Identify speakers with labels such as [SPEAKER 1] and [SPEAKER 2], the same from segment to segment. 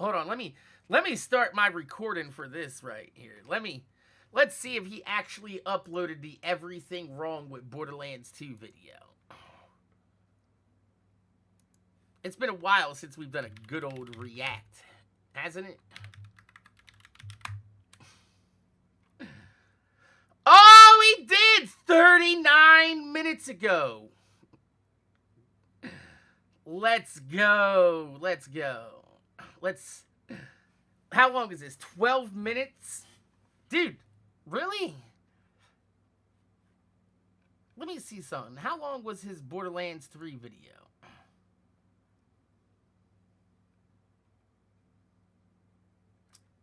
[SPEAKER 1] Hold on, let me start my recording for this right here. Let's see if he actually uploaded the Everything Wrong with Borderlands 2 video. It's been a while since we've done a good old react, hasn't it? Oh, he did! 39 minutes ago. Let's go. Let's go. How long is this? 12 minutes? Dude, really? Let me see something. How long was his Borderlands 3 video?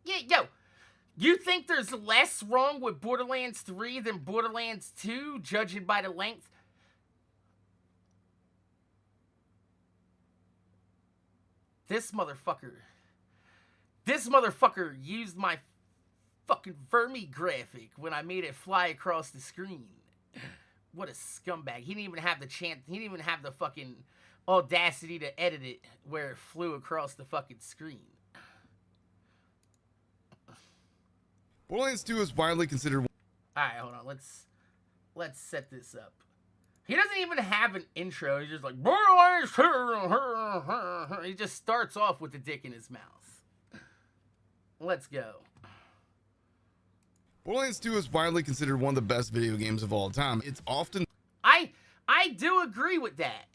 [SPEAKER 1] Yeah, yo. You think there's less wrong with Borderlands 3 than Borderlands 2, judging by the length? This motherfucker used my fucking Vermi graphic when I made it fly across the screen. What a scumbag. He didn't even have the chance, he didn't even have the fucking audacity to edit it where it flew across the fucking screen.
[SPEAKER 2] Borderlands 2 is widely considered...
[SPEAKER 1] Alright, hold on. Let's set this up. He doesn't even have an intro. He's just like, Borderlands 2. He just starts off with the dick in his mouth. Let's go.
[SPEAKER 2] Borderlands 2 is widely considered one of the best video games of all time. It's often...
[SPEAKER 1] I do agree with that.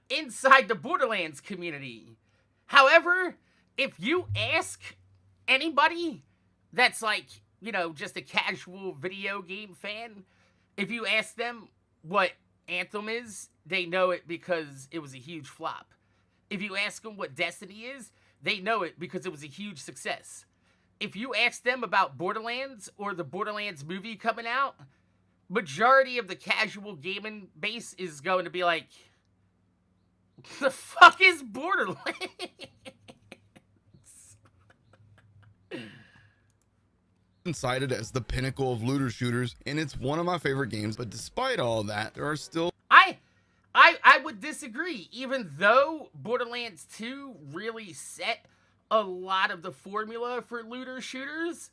[SPEAKER 1] Inside the Borderlands community. However, if you ask anybody that's like, you know, just a casual video game fan, if you ask them what Anthem is, they know it because it was a huge flop. If you ask them what Destiny is, they know it because it was a huge success. If you ask them about Borderlands or the Borderlands movie coming out, majority of the casual gaming base is going to be like, the fuck is Borderlands?
[SPEAKER 2] cited as the pinnacle of looter shooters, and it's one of my favorite games. But despite all that, there are still...
[SPEAKER 1] I would disagree. Even though Borderlands 2 really set a lot of the formula for looter shooters,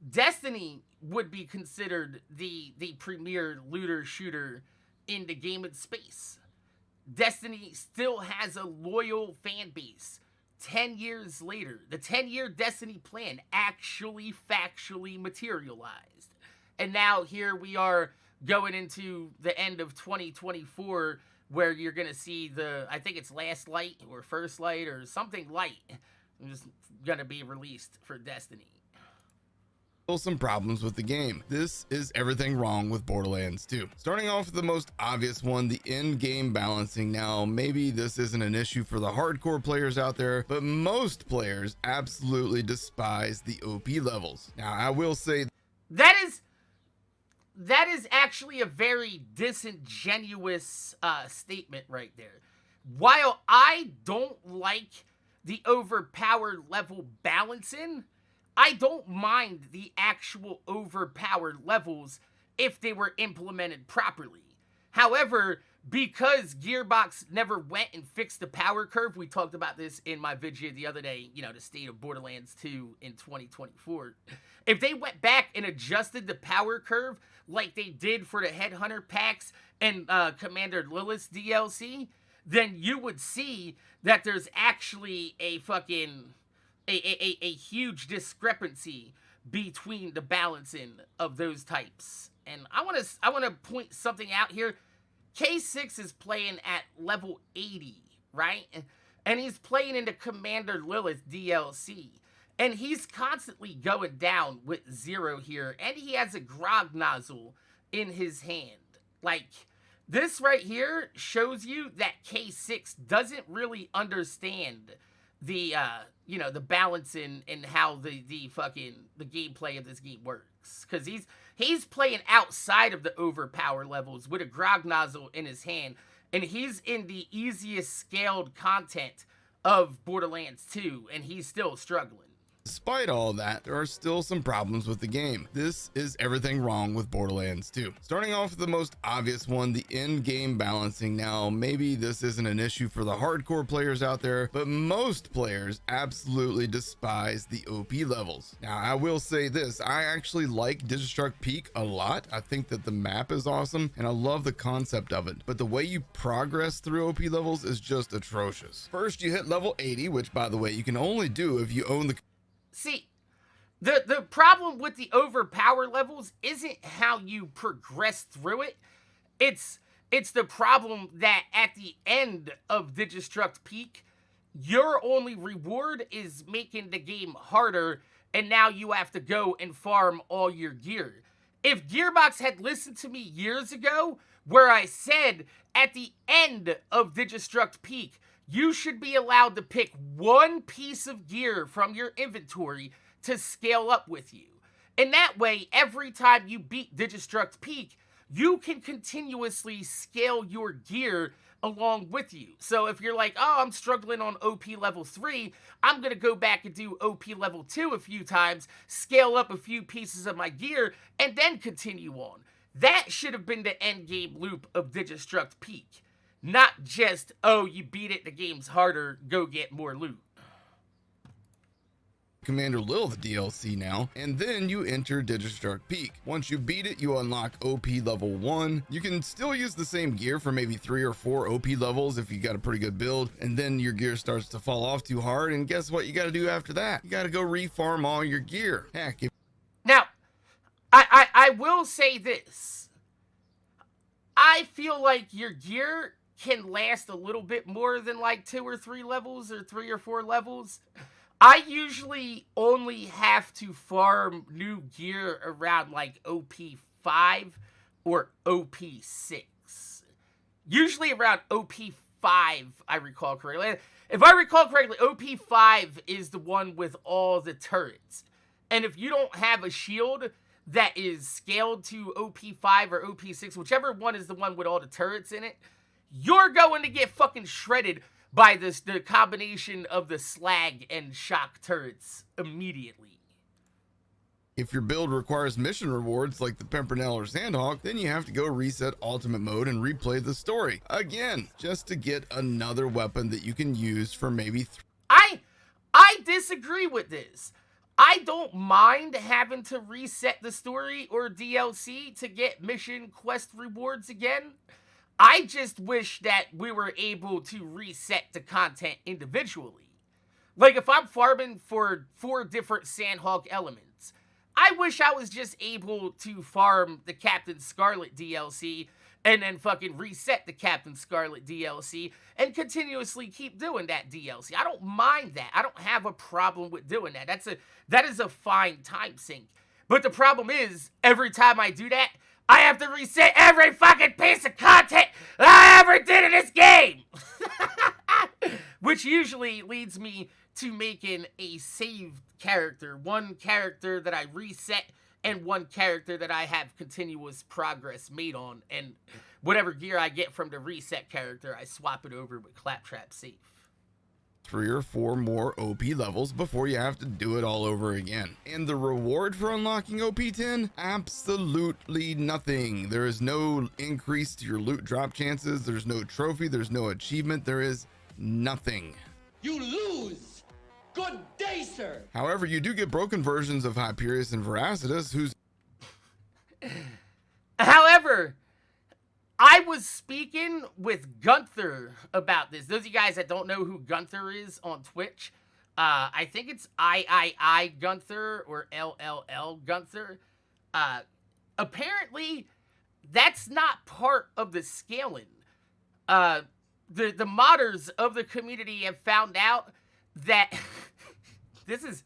[SPEAKER 1] Destiny would be considered the premier looter shooter in the gaming space. Destiny still has a loyal fan base. 10 years later, the 10-year Destiny plan actually factually materialized. And now here we are going into the end of 2024 where you're going to see the, I think it's Last Light or First Light or something light is going to be released for Destiny.
[SPEAKER 2] Some problems with the game. This is everything wrong with Borderlands 2. Starting off with the most obvious one, the in-game balancing. Now, maybe this isn't an issue for the hardcore players out there, but most players absolutely despise the OP levels. Now, I will say
[SPEAKER 1] that is actually a very disingenuous statement right there. While I don't like the overpowered level balancing, I don't mind the actual overpowered levels if they were implemented properly. However, because Gearbox never went and fixed the power curve, we talked about this in my video the other day, you know, the state of Borderlands 2 in 2024. If they went back and adjusted the power curve like they did for the Headhunter packs and Commander Lilith DLC, then you would see that there's actually a fucking... A huge discrepancy between the balancing of those types. And I want to point something out here. Ki11er is playing at level 80, right? And he's playing in the Commander Lilith DLC. And he's constantly going down with 0 here. And he has a grog nozzle in his hand. Like, this right here shows you that Ki11er doesn't really understand the you know, the balancing and how the gameplay of this game works, because he's playing outside of the overpower levels with a grog nozzle in his hand, and he's in the easiest scaled content of Borderlands 2, and he's still struggling.
[SPEAKER 2] Despite all that, there are still some problems with the game. This is everything wrong with Borderlands 2. Starting off with the most obvious one, the in-game balancing. Now, maybe this isn't an issue for the hardcore players out there, but most players absolutely despise the OP levels. Now, I will say this, I actually like Digistruct Peak a lot. I think that the map is awesome, and I love the concept of it, but the way you progress through OP levels is just atrocious. First, you hit level 80, which, by the way, you can only do if you own the...
[SPEAKER 1] See, the problem with the overpower levels isn't how you progress through it. It's the problem that at the end of Digistruct Peak, your only reward is making the game harder, and now you have to go and farm all your gear. If Gearbox had listened to me years ago, where I said at the end of Digistruct Peak, you should be allowed to pick one piece of gear from your inventory to scale up with you. And that way, every time you beat Digistruct Peak, you can continuously scale your gear along with you. So if you're like, oh, I'm struggling on OP level 3, I'm going to go back and do OP level 2 a few times, scale up a few pieces of my gear, and then continue on. That should have been the end game loop of Digistruct Peak. Not just, oh, you beat it, the game's harder, go get more loot.
[SPEAKER 2] Commander Lilith DLC now, and then you enter Digistruct Peak. Once you beat it, you unlock OP level 1. You can still use the same gear for maybe 3 or 4 OP levels if you got a pretty good build, and then your gear starts to fall off too hard, and guess what you got to do after that? You got to go refarm all your gear. Heck,
[SPEAKER 1] now, I will say this. I feel like your gear can last a little bit more than like 2 or 3 levels or 3 or 4 levels. I usually only have to farm new gear around like OP 5 or OP 6. Usually around OP 5, I recall correctly. If I recall correctly, OP 5 is the one with all the turrets. And if you don't have a shield that is scaled to OP 5 or OP 6, whichever one is the one with all the turrets in it, you're going to get fucking shredded by the combination of the Slag and shock turrets immediately.
[SPEAKER 2] If your build requires mission rewards like the Pimpernel or Sandhawk, then you have to go reset ultimate mode and replay the story again, just to get another weapon that you can use for maybe
[SPEAKER 1] I disagree with this. I don't mind having to reset the story or DLC to get mission quest rewards again. I just wish that we were able to reset the content individually. Like if I'm farming for 4 different Sandhawk elements, I wish I was just able to farm the Captain Scarlet DLC and then fucking reset the Captain Scarlet DLC and continuously keep doing that DLC. I don't mind that. I don't have a problem with doing that. That is a fine time sink. But the problem is, every time I do that, I have to reset every fucking piece of content I ever did in this game! Which usually leads me to making a saved character. One character that I reset and one character that I have continuous progress made on. And whatever gear I get from the reset character, I swap it over with Claptrap Safe.
[SPEAKER 2] 3 or 4 more OP levels before you have to do it all over again. And the reward for unlocking OP 10? Absolutely nothing. There is no increase to your loot drop chances. There's no trophy. There's no achievement. There is nothing.
[SPEAKER 3] You lose! Good day, sir!
[SPEAKER 2] However, you do get broken versions of Hyperius and Veracitus, who's...
[SPEAKER 1] However, I was speaking with Gunther about this. Those of you guys that don't know who Gunther is on Twitch, I think it's III Gunther or LLL Gunther. Apparently, that's not part of the scaling. The modders of the community have found out that this is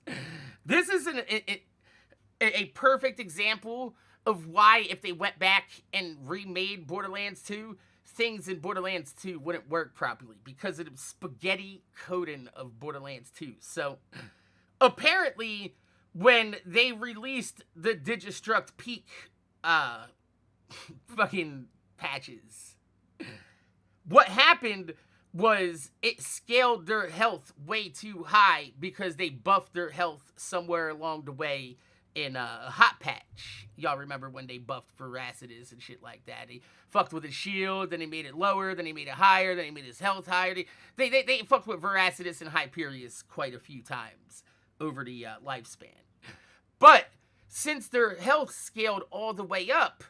[SPEAKER 1] a perfect example of why, if they went back and remade Borderlands 2, things in Borderlands 2 wouldn't work properly because of the spaghetti coding of Borderlands 2. So, apparently, when they released the Digistruct Peak fucking patches, what happened was it scaled their health way too high because they buffed their health somewhere along the way in a hot patch. Y'all remember when they buffed Veracity and shit like that? They fucked with his shield, then they made it lower, then they made it higher, then they made his health higher. They fucked with Veracity and Hyperius quite a few times over the lifespan. But since their health scaled all the way up,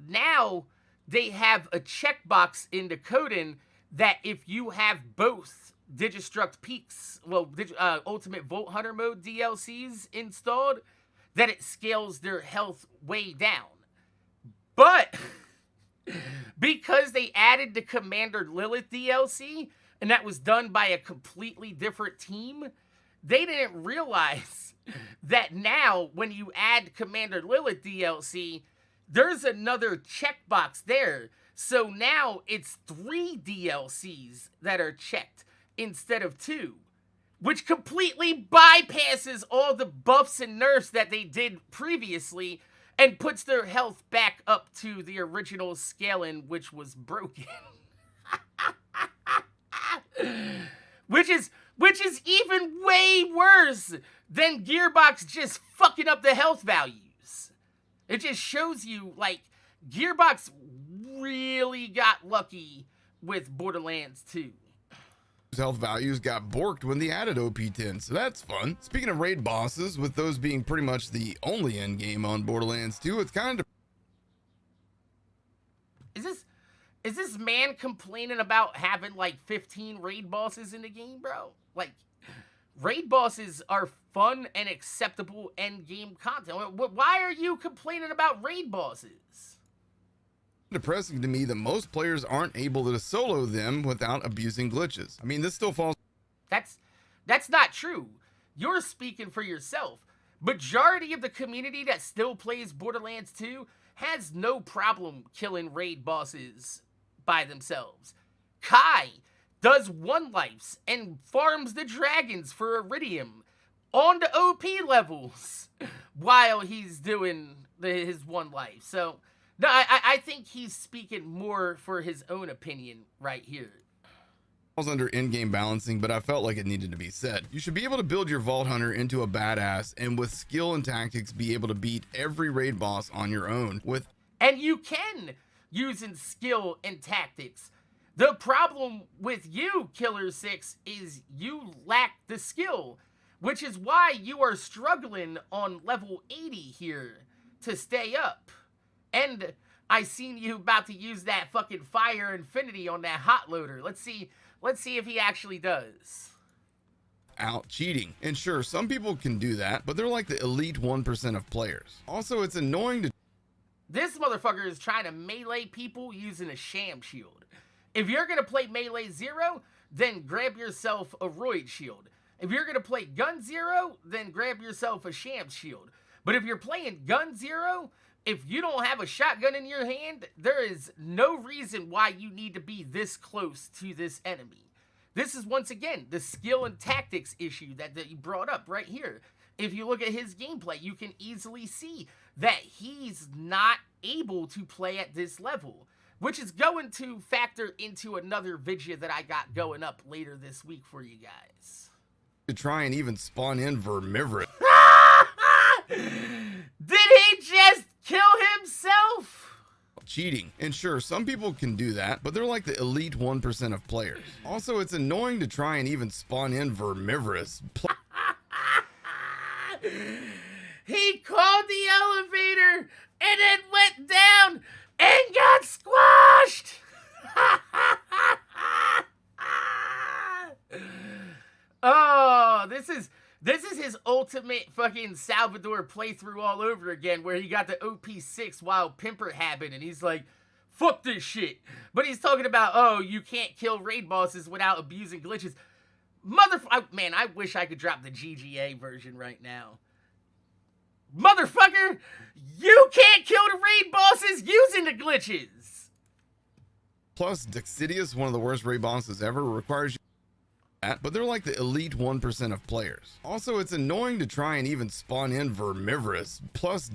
[SPEAKER 1] now they have a checkbox in the coding that if you have both Digistruct Peaks, Ultimate Vault Hunter Mode DLCs installed, that it scales their health way down. But because they added the Commander Lilith DLC, and that was done by a completely different team, they didn't realize that now when you add Commander Lilith DLC, there's another checkbox there. So now it's 3 DLCs that are checked instead of 2. Which completely bypasses all the buffs and nerfs that they did previously and puts their health back up to the original scaling, which was broken. which is even way worse than Gearbox just fucking up the health values. It just shows you, like, Gearbox really got lucky with Borderlands 2.
[SPEAKER 2] Health values got borked when they added OP10, so that's fun. Speaking of raid bosses, with those being pretty much the only endgame on Borderlands 2, it's kind of...
[SPEAKER 1] Is this man complaining about having like 15 raid bosses in the game, bro? Like, raid bosses are fun and acceptable endgame content. Why are you complaining about raid bosses?
[SPEAKER 2] Depressing to me that most players aren't able to solo them without abusing glitches. I mean, this still falls...
[SPEAKER 1] That's not true. You're speaking for yourself. Majority of the community that still plays Borderlands 2 has no problem killing raid bosses by themselves. Kai does one-lifes and farms the dragons for Iridium on the OP levels while he's doing his one-life. So... no, I think he's speaking more for his own opinion right here.
[SPEAKER 2] Falls under in-game balancing, but I felt like it needed to be said. You should be able to build your Vault Hunter into a badass, and with skill and tactics be able to beat every raid boss on your own.
[SPEAKER 1] And you can, using skill and tactics. The problem with you, Ki11er, is you lack the skill, which is why you are struggling on level 80 here to stay up. And I seen you about to use that fucking Fire Infinity on that hot loader. Let's see if he actually does.
[SPEAKER 2] Out cheating. And sure, some people can do that, but they're like the elite 1% of players. Also, it's annoying to...
[SPEAKER 1] this motherfucker is trying to melee people using a sham shield. If you're gonna play Melee 0, then grab yourself a Roid shield. If you're gonna play Gun 0, then grab yourself a sham shield. But if you're playing Gun 0... if you don't have a shotgun in your hand, there is no reason why you need to be this close to this enemy. This is, once again, the skill and tactics issue that you brought up right here. If you look at his gameplay, you can easily see that he's not able to play at this level, which is going to factor into another video that I got going up later this week for you guys.
[SPEAKER 2] To try and even spawn in Vermivorous.
[SPEAKER 1] Did he just kill himself?
[SPEAKER 2] Cheating. And sure, some people can do that, but they're like the elite 1% of players. Also, it's annoying to try and even spawn in Vermivorous.
[SPEAKER 1] He called the elevator and then went down and got squashed. Oh, this is his ultimate fucking Salvador playthrough all over again, where he got the OP6 while Pimper happened, and he's like, fuck this shit. But he's talking about, oh, you can't kill raid bosses without abusing glitches. Man, I wish I could drop the GGA version right now. Motherfucker, you can't kill the raid bosses using the glitches.
[SPEAKER 2] Plus, Dexidius, one of the worst raid bosses ever, requires you that, but they're like the elite 1% of players. Also, it's annoying to try and even spawn in Vermivorous. Plus,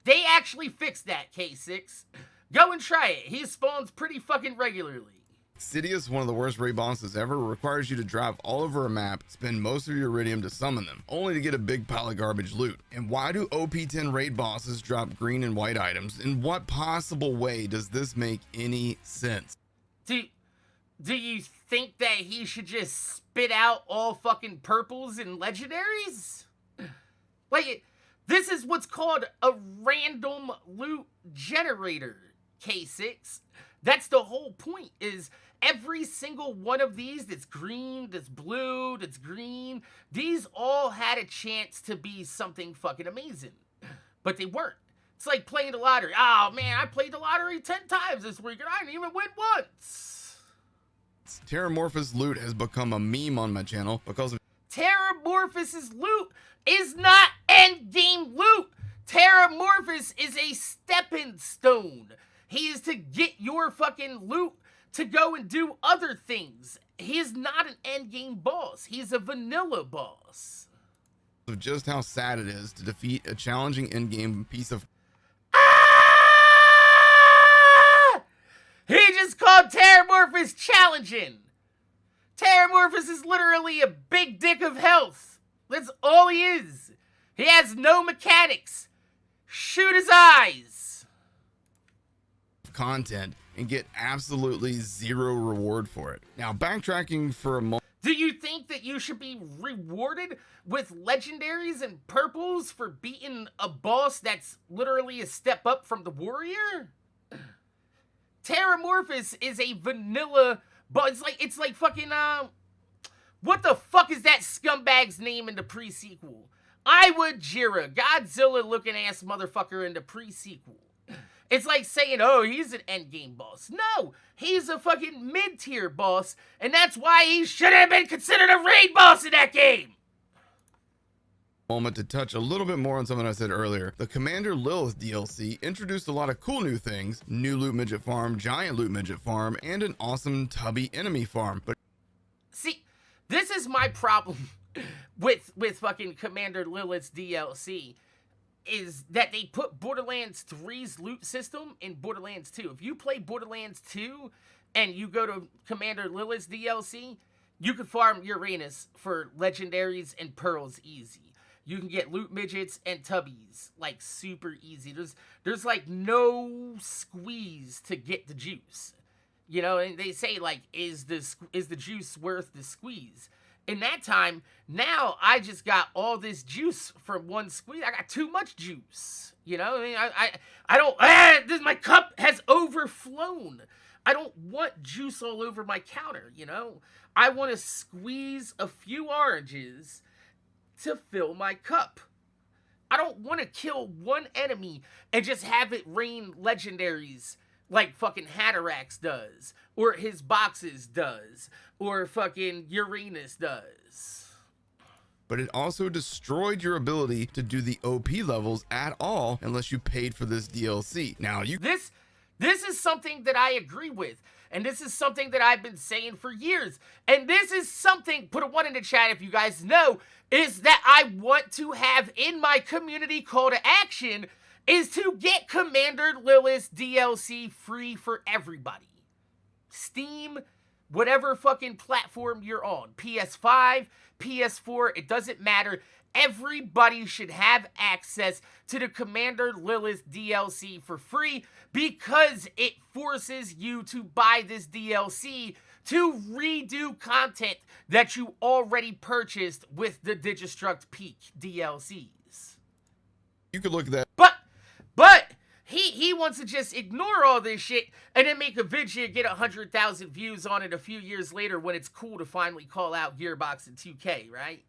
[SPEAKER 1] they actually fixed that, Ki11er. Go and try it. He spawns pretty fucking regularly.
[SPEAKER 2] Sidious, one of the worst raid bosses ever, requires you to drive all over a map, spend most of your iridium to summon them, only to get a big pile of garbage loot. And why do OP10 raid bosses drop green and white items? In what possible way does this make any sense?
[SPEAKER 1] Do you think that he should just spit out all fucking purples and legendaries? Like, this is what's called a random loot generator, K6. That's the whole point, is every single one of these that's green, that's blue, that's green, these all had a chance to be something fucking amazing. But they weren't. It's like playing the lottery. Oh man, I played the lottery 10 times this week and I didn't even win once.
[SPEAKER 2] Terramorphous loot has become a meme on my channel because of
[SPEAKER 1] Terramorphous's loot is not endgame loot. Terramorphous is a stepping stone. He is to get your fucking loot to go and do other things. He is not an endgame boss. He's a vanilla boss.
[SPEAKER 2] Of just how sad it is to defeat a challenging endgame piece of
[SPEAKER 1] He just called Terramorphous challenging. Terramorphous is literally a big dick of health. That's all he is. He has no mechanics. Shoot his eyes.
[SPEAKER 2] Content and get absolutely zero reward for it. Now, backtracking for a moment.
[SPEAKER 1] Do you think that you should be rewarded with legendaries and purples for beating a boss that's literally a step up from the warrior? Terramorphous is a vanilla, but it's like fucking what the fuck is that scumbag's name in the pre-sequel? Jira, Godzilla looking ass motherfucker in the pre-sequel. It's like saying, oh, he's an endgame boss. No, he's a fucking mid-tier boss, and that's why he should have been considered a raid boss in that game.
[SPEAKER 2] Moment to touch a little bit more on something I said earlier. The Commander Lilith DLC introduced a lot of cool new things: new loot midget farm, giant loot midget farm, and an awesome tubby enemy farm. But
[SPEAKER 1] see, this is my problem with fucking Commander Lilith's DLC, is that they put Borderlands 3's loot system in Borderlands 2. If you play Borderlands 2 and you go to Commander Lilith's DLC, you can farm Uranus for legendaries and pearls easy. You can get loot midgets and tubbies, like, super easy. There's like, no squeeze to get the juice. You know, and they say, like, is the juice worth the squeeze? In that time, now I just got all this juice from one squeeze. I got too much juice. You know, I mean, I don't, my cup has overflown. I don't want juice all over my counter, you know? I want to squeeze a few oranges to fill my cup. I don't want to kill one enemy and just have it rain legendaries like fucking Hatterax does, or his boxes does, or fucking Uranus does.
[SPEAKER 2] But it also destroyed your ability to do the OP levels at all unless you paid for this DLC. Now
[SPEAKER 1] This is something that I agree with. And this is something that I've been saying for years. And this is something, put a 1 in the chat if you guys know, is that I want to have in my community call to action, is to get Commander Lilith's DLC free for everybody. Steam, whatever fucking platform you're on. PS5, PS4, it doesn't matter. Everybody should have access to the Commander Lilith DLC for free, because it forces you to buy this DLC to redo content that you already purchased with the Digistruct Peak DLCs.
[SPEAKER 2] You could look at that.
[SPEAKER 1] But he wants to just ignore all this shit and then make a video, get 100,000 views on it a few years later when it's cool to finally call out Gearbox and 2K, right?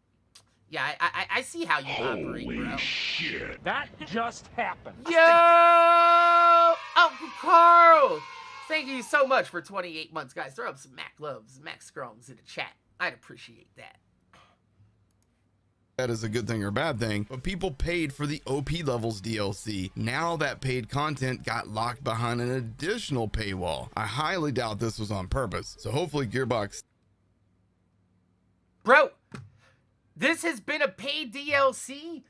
[SPEAKER 1] Yeah, I see how you operate, bro.
[SPEAKER 4] Shit. That just happened.
[SPEAKER 1] Yo! Uncle Carl! Thank you so much for 28 months, guys. Throw up some Mac loves, Mac Scrolls in the chat. I'd appreciate that.
[SPEAKER 2] That is a good thing or bad thing, but people paid for the OP levels DLC. Now that paid content got locked behind an additional paywall. I highly doubt this was on purpose, so hopefully Gearbox...
[SPEAKER 1] Bro, this has been a paid DLC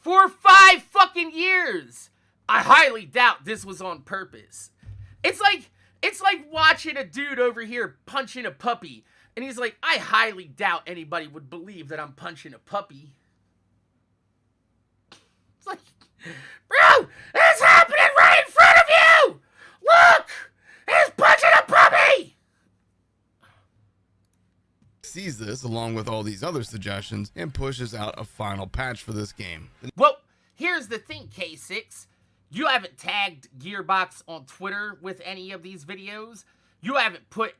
[SPEAKER 1] for 5 fucking years. I highly doubt this was on purpose. It's like It's like watching a dude over here punching a puppy, and he's like, I highly doubt anybody would believe that I'm punching a puppy. It's like, bro, it's happening right in front of you! Look! He's punching a puppy!
[SPEAKER 2] Sees this along with all these other suggestions and pushes out a final patch for this game.
[SPEAKER 1] Well, here's the thing, Ki11er. You haven't tagged Gearbox on Twitter with any of these videos. You haven't put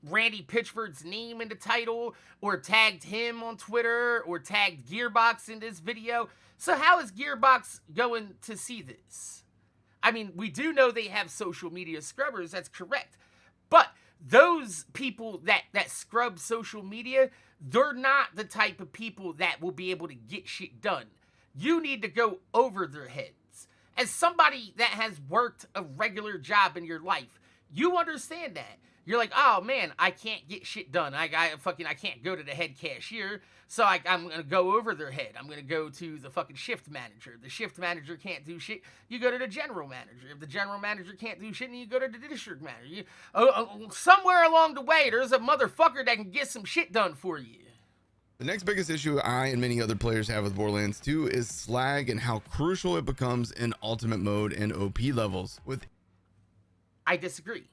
[SPEAKER 1] Randy Pitchford's name in the title, or tagged him on Twitter, or tagged Gearbox in this video. So how is Gearbox going to see this? I mean, we do know they have social media scrubbers, that's correct. But those people that scrub social media, they're not the type of people that will be able to get shit done. You need to go over their heads. As somebody that has worked a regular job in your life, you understand that. You're like, oh man, I can't get shit done. I can't go to the head cashier, so I'm gonna go over their head. I'm gonna go to the fucking shift manager. The shift manager can't do shit. You go to the general manager. If the general manager can't do shit, then you go to the district manager. Somewhere along the way, there's a motherfucker that can get some shit done for you.
[SPEAKER 2] The next biggest issue I and many other players have with Borderlands 2 is Slag and how crucial it becomes in ultimate mode and OP levels.
[SPEAKER 1] I disagree.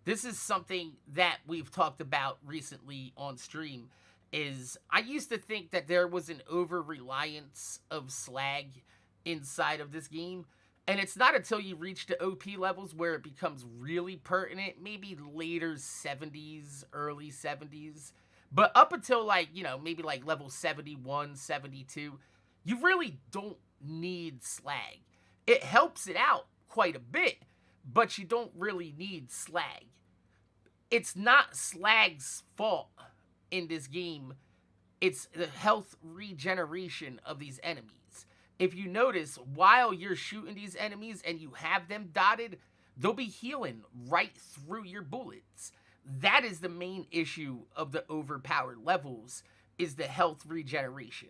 [SPEAKER 1] This is something that we've talked about recently on stream. Is I used to think that there was an over-reliance of Slag inside of this game. And it's not until you reach the OP levels where it becomes really pertinent. Maybe later 70s, early 70s. But up until, like, you know, maybe like level 71, 72, you really don't need Slag. It helps it out quite a bit, but you don't really need Slag. It's not Slag's fault in this game. It's the health regeneration of these enemies. If you notice, while you're shooting these enemies and you have them dotted, they'll be healing right through your bullets. That is the main issue of the overpowered levels, is the health regeneration.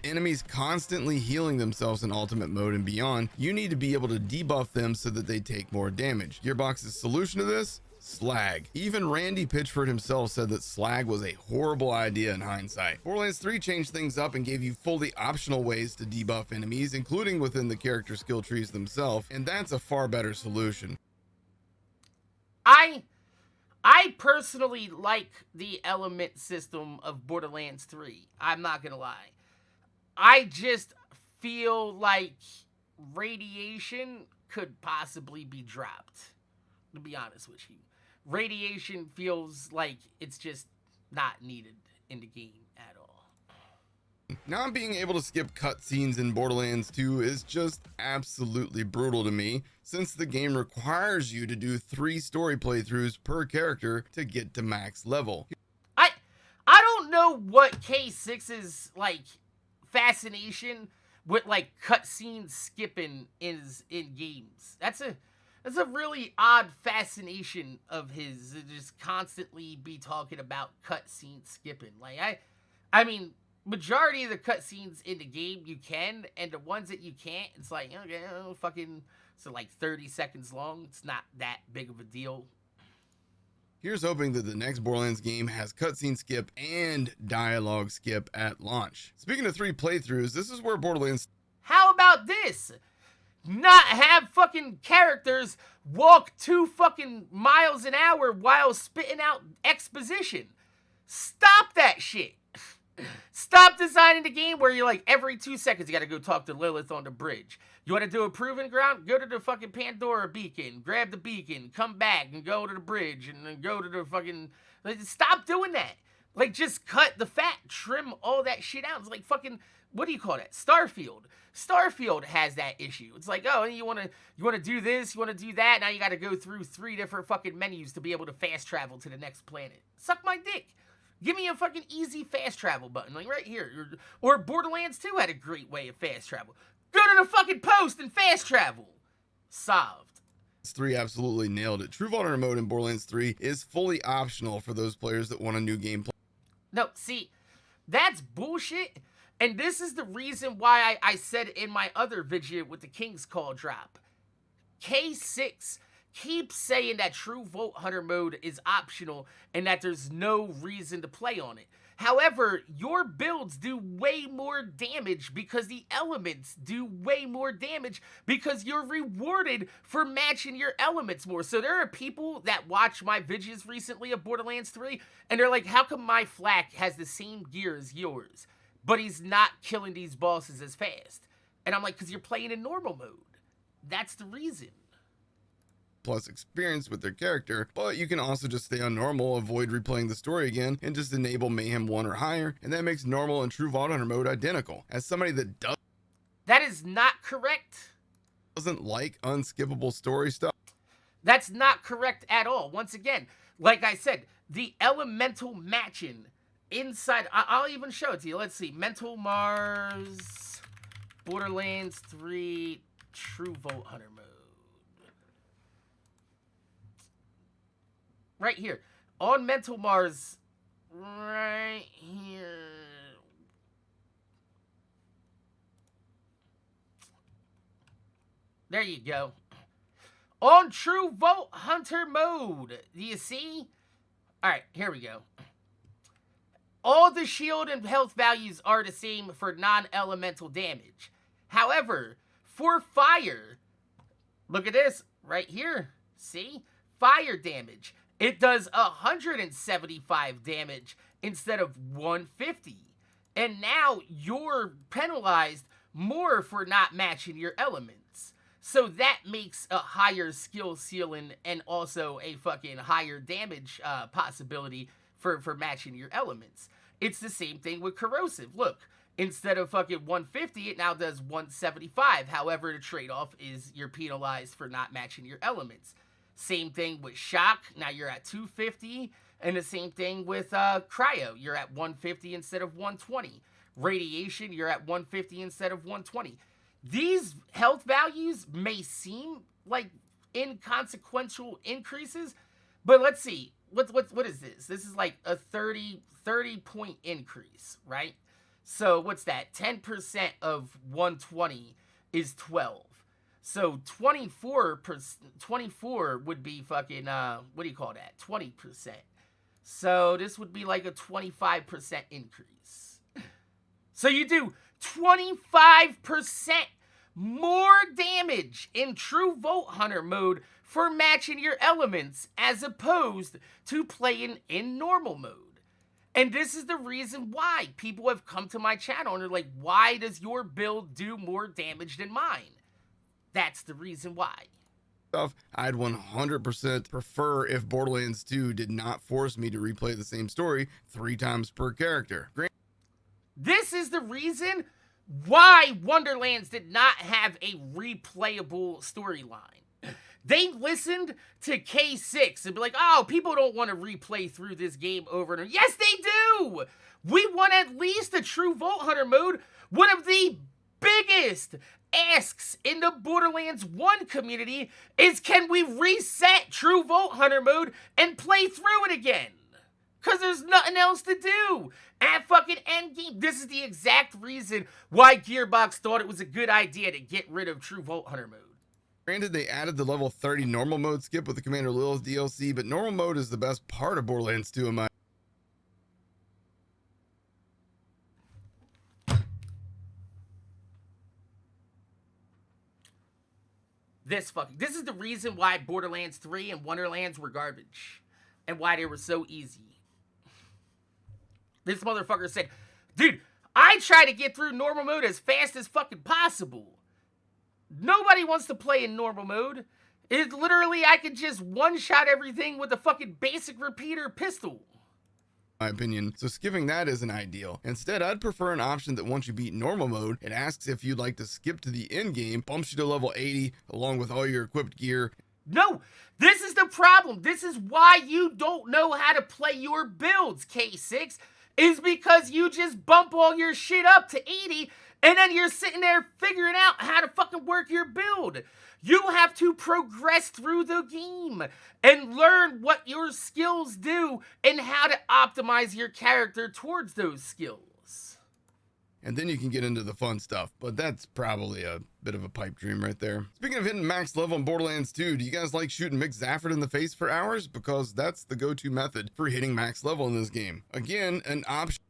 [SPEAKER 2] Enemies constantly healing themselves in ultimate mode and beyond, you need to be able to debuff them so that they take more damage. Gearbox's solution to this? Slag. Even Randy Pitchford himself said that Slag was a horrible idea in hindsight. Borderlands 3 changed things up and gave you fully optional ways to debuff enemies, including within the character skill trees themselves, and that's a far better solution.
[SPEAKER 1] I personally like the element system of Borderlands 3. I'm not gonna lie. I just feel like radiation could possibly be dropped, to be honest with you. Radiation feels like it's just not needed in the game at all.
[SPEAKER 2] Not being able to skip cutscenes in Borderlands 2 is just absolutely brutal to me, since the game requires you to do 3 story playthroughs per character to get to max level.
[SPEAKER 1] I don't know what Ki11er's like fascination with like cutscene skipping is in games. That's a really odd fascination of his, to just constantly be talking about cutscene skipping. Like I mean, majority of the cutscenes in the game you can, and the ones that you can't, it's like, okay, fucking, so like 30 seconds long. It's not that big of a deal.
[SPEAKER 2] Here's hoping that the next Borderlands game has cutscene skip and dialogue skip at launch. Speaking of 3 playthroughs, this is where Borderlands...
[SPEAKER 1] How about this? Not have fucking characters walk 2 fucking miles an hour while spitting out exposition. Stop that shit. Stop designing the game where you're like, every 2 seconds you gotta go talk to Lilith on the bridge. You want to do a proving ground? Go to the fucking Pandora beacon, grab the beacon, come back and go to the bridge, and then go to the fucking... Like, stop doing that. Like, just cut the fat, trim all that shit out. It's like fucking, what do you call that? Starfield. Starfield has that issue. It's like, oh, you want to do this, you want to do that, now you got to go through 3 different fucking menus to be able to fast travel to the next planet. Suck my dick. Give me a fucking easy fast travel button, like right here. Or Borderlands 2 had a great way of fast travel. Go to the fucking post and fast travel. Solved.
[SPEAKER 2] 3 absolutely nailed it. True Vulnerable mode in Borderlands 3 is fully optional for those players that want a new gameplay.
[SPEAKER 1] No, see, that's bullshit. And this is the reason why I said in my other video with the King's Call drop. Ki11er keeps saying that True Vault Hunter mode is optional and that there's no reason to play on it. However, your builds do way more damage because the elements do way more damage because you're rewarded for matching your elements more. So there are people that watch my videos recently of Borderlands 3 and they're like, how come my flak has the same gear as yours, but he's not killing these bosses as fast? And I'm like, because you're playing in normal mode. That's the reason.
[SPEAKER 2] Plus experience with their character, but you can also just stay on normal, avoid replaying the story again, and just enable Mayhem 1 or higher, and that makes normal and True Vault Hunter mode identical. As somebody that
[SPEAKER 1] That is not correct.
[SPEAKER 2] doesn't like unskippable story stuff,
[SPEAKER 1] That's not correct at all. Once again, like I said, the elemental matching inside, I'll even show it to you. Let's see, Mental Mars, Borderlands 3, True Vault Hunter mode. Right here. On Mental Mars, right here. There you go. On True Vault Hunter mode. Do you see? Alright, here we go. All the shield and health values are the same for non-elemental damage. However, for fire, look at this right here. See? Fire damage. It does 175 damage instead of 150. And now you're penalized more for not matching your elements. So that makes a higher skill ceiling and also a fucking higher damage possibility for matching your elements. It's the same thing with corrosive. Look, instead of fucking 150, it now does 175. However, the trade-off is you're penalized for not matching your elements. Same thing with shock. Now you're at 250. And the same thing with cryo. You're at 150 instead of 120. Radiation, you're at 150 instead of 120. These health values may seem like inconsequential increases, but let's see. What is this? This is like a 30 point increase, right? So what's that? 10% of 120 is 12. So 24 would be fucking, what do you call that? 20%. So this would be like a 25% increase. So you do 25% more damage in True Vault Hunter mode for matching your elements as opposed to playing in normal mode. And this is the reason why people have come to my channel and they're like, why does your build do more damage than mine? That's the reason why.
[SPEAKER 2] I'd 100% prefer if Borderlands 2 did not force me to replay the same story 3 times per character.
[SPEAKER 1] This is the reason why Wonderlands did not have a replayable storyline. They listened to Ki11er and be like, oh, people don't want to replay through this game over and over. Yes, they do! We want at least a True Vault Hunter mode, one of the biggest asks in the Borderlands 1 community is, can we reset True Vault Hunter mode and play through it again? Because there's nothing else to do at fucking Endgame. This is the exact reason why Gearbox thought it was a good idea to get rid of True Vault Hunter mode.
[SPEAKER 2] Granted, they added the level 30 normal mode skip with the Commander Lilith DLC, but normal mode is the best part of Borderlands 2 in my
[SPEAKER 1] This is the reason why Borderlands 3 and Wonderlands were garbage. And why they were so easy. This motherfucker said, dude, I try to get through normal mode as fast as fucking possible. Nobody wants to play in normal mode. It's literally, I could just one-shot everything with a fucking basic repeater pistol.
[SPEAKER 2] my opinion, so skipping that isn't ideal. Instead, I'd prefer an option that once you beat normal mode, it asks if you'd like to skip to the end game, bumps you to level 80 along with all your equipped gear.
[SPEAKER 1] No, this is the problem. This is why you don't know how to play your builds, Ki11er, is because you just bump all your shit up to 80 and then you're sitting there figuring out how to fucking work your build. You have to progress through the game and learn what your skills do and how to optimize your character towards those skills.
[SPEAKER 2] and then you can get into the fun stuff, but that's probably a bit of a pipe dream right there. Speaking of hitting max level in Borderlands 2, do you guys like shooting Mick Zafford in the face for hours? Because that's the go-to method for hitting max level in this game. Again, an option.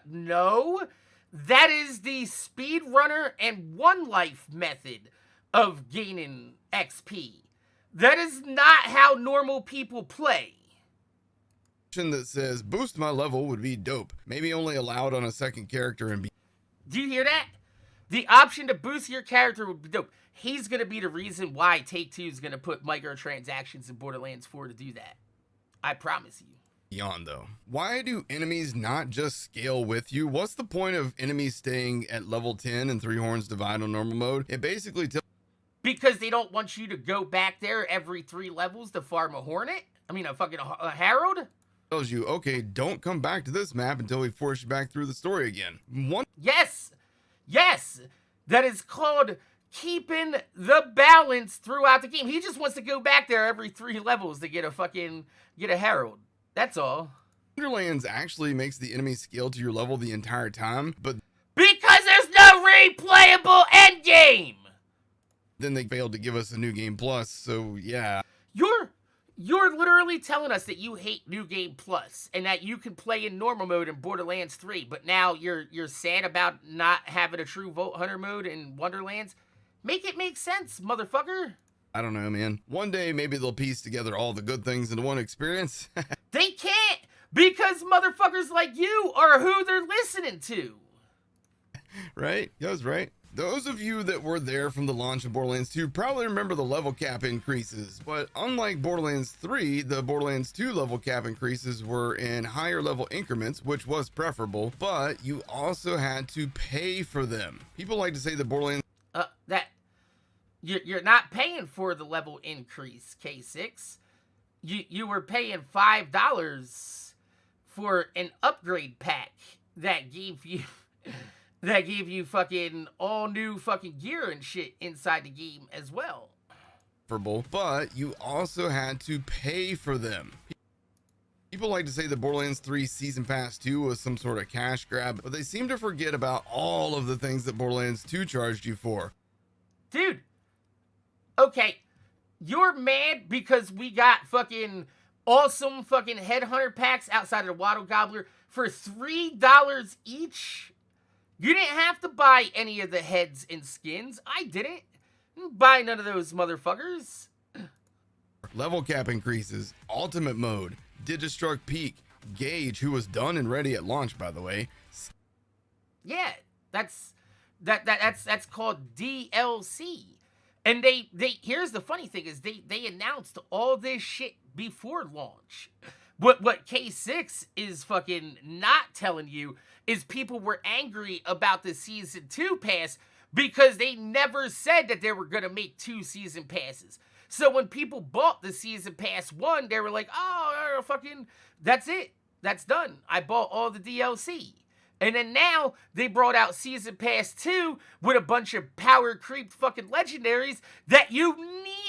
[SPEAKER 1] No, that is the speedrunner and one life method of gaining XP. That is not how normal people play.
[SPEAKER 2] That says boost my level would be dope. Maybe only allowed on a second character and be.
[SPEAKER 1] Do you hear that? The option to boost your character would be dope. He's going to be the reason why Take-Two is going to put microtransactions in Borderlands 4 to do that. I promise you.
[SPEAKER 2] Beyond though, why do enemies not just scale with you? What's the point of enemies staying at level 10 and Three Horns Divide on normal mode? It basically
[SPEAKER 1] because they don't want you to go back there every 3 levels to farm a Hornet. A Herald.
[SPEAKER 2] Tells you, okay, don't come back to this map until we force you back through the story again.
[SPEAKER 1] Yes, that is called keeping the balance throughout the game. He just wants to go back there every 3 levels to get a Herald. That's all.
[SPEAKER 2] Borderlands actually makes the enemy scale to your level the entire time, but
[SPEAKER 1] because there's no replayable endgame.
[SPEAKER 2] Then they failed to give us a new game plus, so yeah.
[SPEAKER 1] You're literally telling us that you hate New Game Plus and that you can play in normal mode in Borderlands 3, but now you're sad about not having a true Vault Hunter mode in Wonderlands? Make it make sense, motherfucker.
[SPEAKER 2] I don't know, man. One day maybe they'll piece together all the good things into one experience.
[SPEAKER 1] They can't, because motherfuckers like you are who they're listening to.
[SPEAKER 2] Right? That was right. Those of you that were there from the launch of Borderlands 2 probably remember the level cap increases, but unlike Borderlands 3, the Borderlands 2 level cap increases were in higher level increments, which was preferable, but you also had to pay for them. People like to say the Borderlands...
[SPEAKER 1] You're not paying for the level increase, Ki11er. You were paying $5 for an upgrade pack that gave you fucking all new fucking gear and shit inside the game as well.
[SPEAKER 2] But you also had to pay for them. People like to say the Borderlands 3 Season Pass 2 was some sort of cash grab, but they seem to forget about all of the things that Borderlands 2 charged you for.
[SPEAKER 1] Dude, okay, you're mad because we got fucking awesome fucking headhunter packs outside of the Wattle Gobbler for $3 each? You didn't have to buy any of the heads and skins. I didn't buy none of those motherfuckers.
[SPEAKER 2] Level cap increases, ultimate mode, Digistruct Peak, Gauge, who was done and ready at launch, by the way.
[SPEAKER 1] Yeah, that's called DLC. And they here's the funny thing is they announced all this shit before launch. What Ki11er is fucking not telling you is people were angry about the Season 2 pass because they never said that they were going to make 2 Season Passes. So when people bought the Season Pass 1, they were like, oh, fucking, that's it. That's done. I bought all the DLC. And then now they brought out Season Pass 2 with a bunch of power creep fucking legendaries that you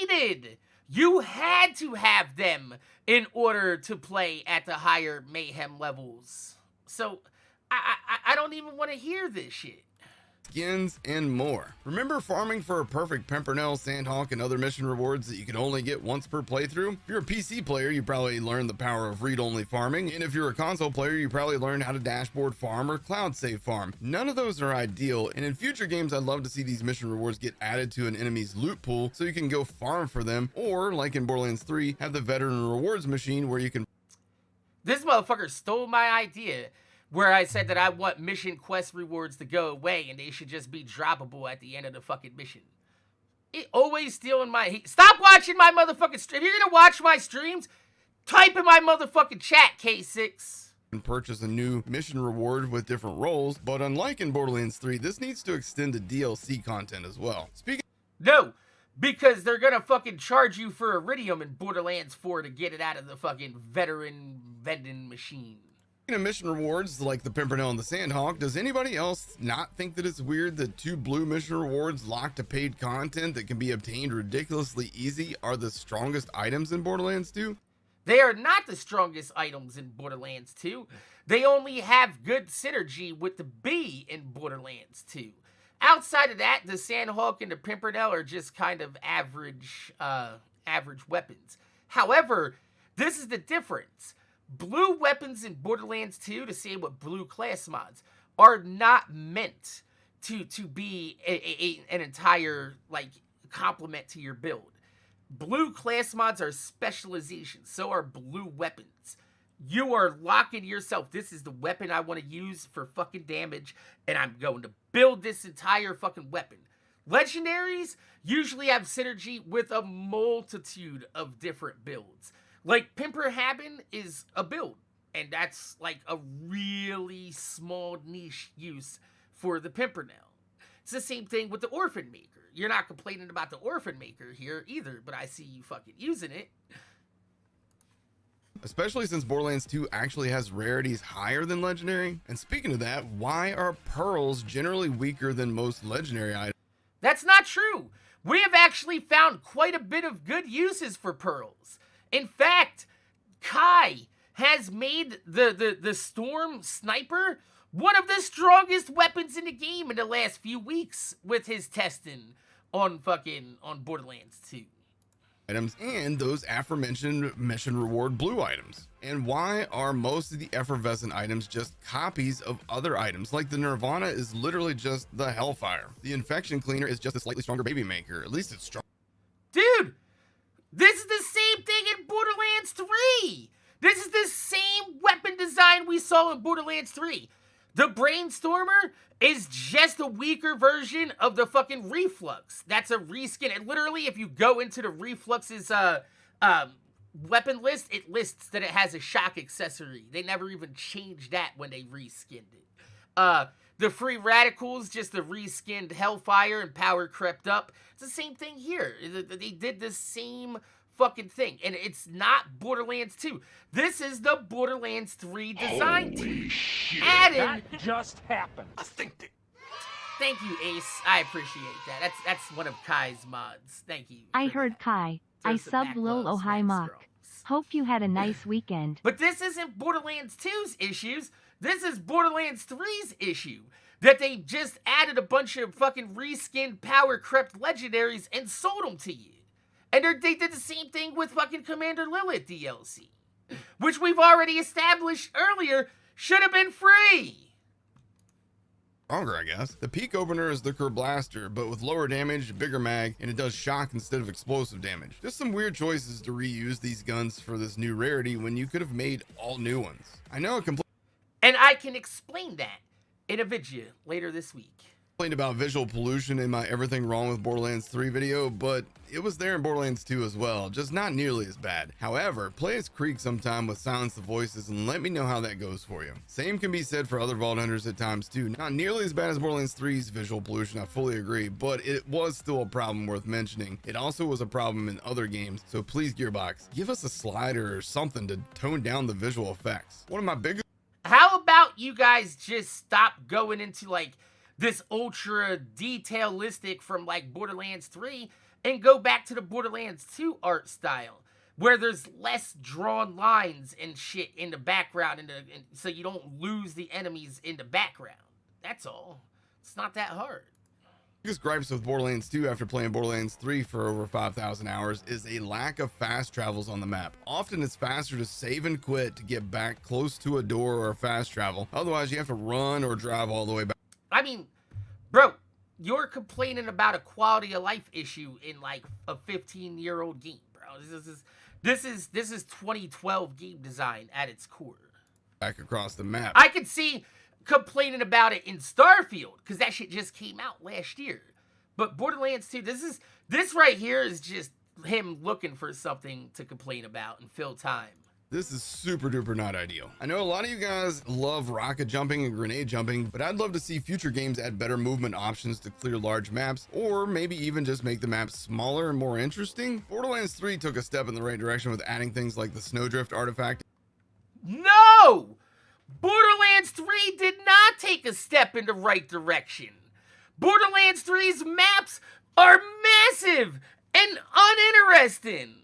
[SPEAKER 1] needed. You had to have them in order to play at the higher mayhem levels. So I don't even want to hear this shit.
[SPEAKER 2] Skins and more. Remember farming for a perfect Pimpernel, Sandhawk, and other mission rewards that you can only get once per playthrough? If you're a PC player, you probably learned the power of read-only farming, and if you're a console player, you probably learned how to dashboard farm or cloud save farm. None of those are ideal, and in future games, I'd love to see these mission rewards get added to an enemy's loot pool so you can go farm for them, or like in Borderlands 3, have the veteran rewards machine where you can...
[SPEAKER 1] This motherfucker stole my idea where I said that I want mission quest rewards to go away and they should just be droppable at the end of the fucking mission. It always stealing my... Stop watching my motherfucking stream. If you're gonna watch my streams, type in my motherfucking chat, Ki11er.
[SPEAKER 2] And purchase a new mission reward with different roles, but unlike in Borderlands 3, this needs to extend to DLC content as well.
[SPEAKER 1] No, because they're gonna fucking charge you for Iridium in Borderlands 4 to get it out of the fucking veteran vending machine.
[SPEAKER 2] Speaking of mission rewards like the Pimpernel and the Sandhawk, does anybody else not think that it's weird that 2 blue mission rewards locked to paid content that can be obtained ridiculously easy are the strongest items in Borderlands 2?
[SPEAKER 1] They are not the strongest items in Borderlands 2. They only have good synergy with the bee in Borderlands 2. Outside of that, the Sandhawk and the Pimpernel are just kind of average weapons. However, this is the difference. Blue weapons in Borderlands 2, the same with blue class mods, are not meant to be an entire, like, complement to your build. Blue class mods are specializations, so are blue weapons. You are locking yourself, this is the weapon I want to use for fucking damage, and I'm going to build this entire fucking weapon. Legendaries usually have synergy with a multitude of different builds. Like, Pimperhabin is a build, and that's like a really small niche use for the Pimpernel. It's the same thing with the Orphan Maker. You're not complaining about the Orphan Maker here either, but I see you fucking using it.
[SPEAKER 2] Especially since Borderlands 2 actually has rarities higher than legendary. And speaking of that, why are pearls generally weaker than most legendary items?
[SPEAKER 1] That's not true. We have actually found quite a bit of good uses for pearls. In fact, Kai has made the Storm Sniper one of the strongest weapons in the game in the last few weeks with his testing on Borderlands 2.
[SPEAKER 2] Items and those aforementioned mission reward blue items. And why are most of the effervescent items just copies of other items? Like the Nirvana is literally just the Hellfire. The Infection Cleaner is just a slightly stronger baby maker. At least it's strong.
[SPEAKER 1] Dude, this is the same thing in Borderlands 3. This is the same weapon design we saw in Borderlands 3. The Brainstormer is just a weaker version of the fucking Reflux. That's a reskin. And literally, if you go into the Reflux's weapon list, it lists that it has a shock accessory. They never even changed that when they reskinned it. The Free Radicals, just the reskinned Hellfire and Power Crept Up. It's the same thing here. They did the same fucking thing. And it's not Borderlands 2. This is the Borderlands 3 design team.
[SPEAKER 4] That just happened.
[SPEAKER 1] Thank you, Ace. I appreciate that. That's one of Kai's mods. Thank you.
[SPEAKER 5] I heard Kai. I subbed Lil Oh Hi Mock. Hope you had a nice weekend.
[SPEAKER 1] But this isn't Borderlands 2's issues. This is Borderlands 3's issue. That they just added a bunch of fucking reskinned Power Crept legendaries and sold them to you. And they did the same thing with fucking Commander Lilith DLC. Which we've already established earlier should have been free.
[SPEAKER 2] Stronger, I guess. The Peak Opener is the Kerr Blaster, but with lower damage, bigger mag, and it does shock instead of explosive damage. Just some weird choices to reuse these guns for this new rarity when you could have made all new ones. I know
[SPEAKER 1] and I can explain that in a video later this week.
[SPEAKER 2] Complained about visual pollution in my Everything Wrong With Borderlands 3 video, but it was there in Borderlands 2 as well, just not nearly as bad. However, play as Creek sometime with Silence the Voices and let me know how that goes for you. Same can be said for other Vault Hunters at times too. Not nearly as bad as Borderlands 3's visual pollution, I fully agree, but it was still a problem worth mentioning. It also was a problem in other games, so please Gearbox, give us a slider or something to tone down the visual effects. One of my biggest...
[SPEAKER 1] How about you guys just stop going into like this ultra detailistic from like Borderlands 3 and go back to the Borderlands 2 art style where there's less drawn lines and shit in the background and so you don't lose the enemies in the background. That's all. It's not that hard.
[SPEAKER 2] Biggest gripes with Borderlands 2 after playing Borderlands 3 for over 5,000 hours is a lack of fast travels on the map. Often it's faster to save and quit to get back close to a door or fast travel. Otherwise you have to run or drive all the way back.
[SPEAKER 1] I mean, bro, you're complaining about a quality of life issue in like a 15-year-old game, bro. This is 2012 game design at its core.
[SPEAKER 2] Back across the map.
[SPEAKER 1] I could see complaining about it in Starfield because that shit just came out last year. But Borderlands 2, this right here is just him looking for something to complain about and fill time.
[SPEAKER 2] This is super duper not ideal. I know a lot of you guys love rocket jumping and grenade jumping, but I'd love to see future games add better movement options to clear large maps, or maybe even just make the maps smaller and more interesting. Borderlands 3 took a step in the right direction with adding things like the snowdrift artifact.
[SPEAKER 1] No! Borderlands 3 did not take a step in the right direction. Borderlands 3's maps are massive and uninteresting.